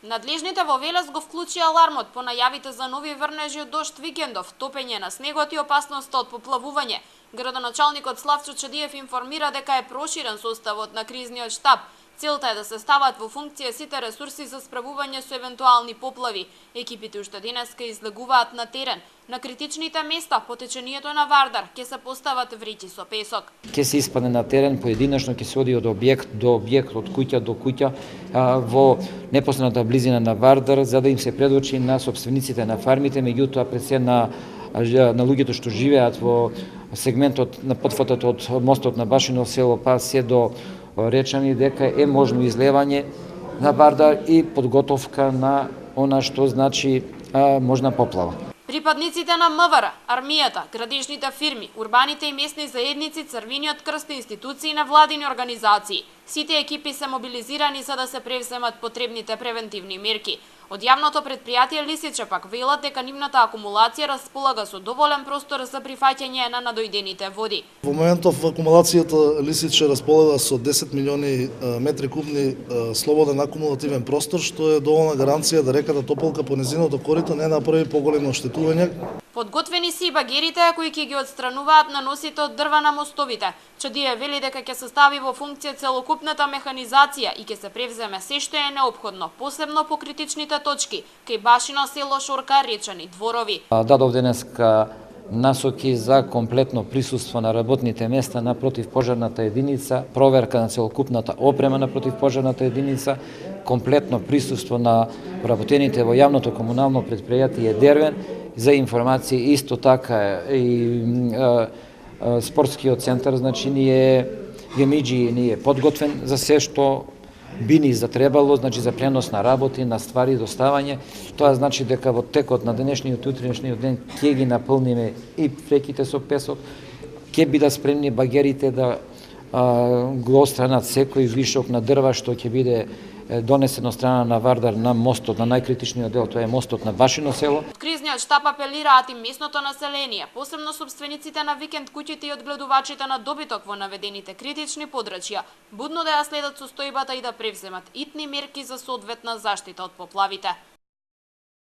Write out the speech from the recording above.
Надлежните во Велес го вклучи алармот по најавите за нови врнежи од дожд викендов, топење на снегот и опасноста од поплавување. Градоначалникот Славчо Чадиев информира дека е проширен составот на кризниот штаб. Целта е да се стават во функција сите ресурси за справување со евентуални поплави. Екипите уште денеска излегуваат на терен. На критичните места по течението на Вардар ќе се постават вреќи со песок. Ќе се испадне на терен поединечно, ќе се оди од објект до објект, од куќа до куќа во непосредната близина на Вардар, за да им се предочи на собствениците на фармите, меѓутоа пред се на луѓето што живеат во сегментот на потфатот од мостот на Башино село па се до Речани, дека е можно излевање на Вардар и подготовка на она што значи можна поплава. Припадниците на МВР, армијата, градежните фирми, урбаните и местни заедници, Црвениот крст и институции на владини организации. Сите екипи се мобилизирани за да се превземат потребните превентивни мерки. Од јавното предпријатие Лисиче пак велат дека нивната акумулација располага со доволен простор за прифаќање на надојдените води. Во моментов акумулацијата Лисиче располага со 10 милиони метри кубни слободен акумулативен простор, што е доволна гаранција да реката Тополка по незиното корито не направи поголеми оштетувања. Подготвени се и багерите кои ќе ги отстрануваат наносите од дрва на мостовите. Чадиев вели дека ќе се стави во функција целокупната механизација и ќе се превземе се што е неопходно, посебно по критичните точки, кај Башино село, Шорка, Речани, Дворови. Дадов денеска насоки за комплетно присуство на работните места на противпожарната единица, проверка на целокупната опрема на противпожарната единица, комплетно присуство на работените во јавното комунално предпријатие Дервен. За информација исто така и спортскиот центар, значи ние е подготвен за се што би ни затребало, значи за пренос на работи, на ствари, доставање. Тоа значи дека во текот на денешниот и утрешниот ден ќе ги наполниме и реките со песок, ќе бидат спремни багерите да го отстранат секој вишок на дрва што ќе биде донесено од страна на Вардар на мостот, на најкритичниот дел, тоа е мостот на Башино село. Кризниот штаб апелираат и местното население, посебно собствениците на викенд куќите и одгледувачите на добиток во наведените критични подрачја, будно да ја следат состојбата и да превземат итни мерки за соодветна заштита од поплавите.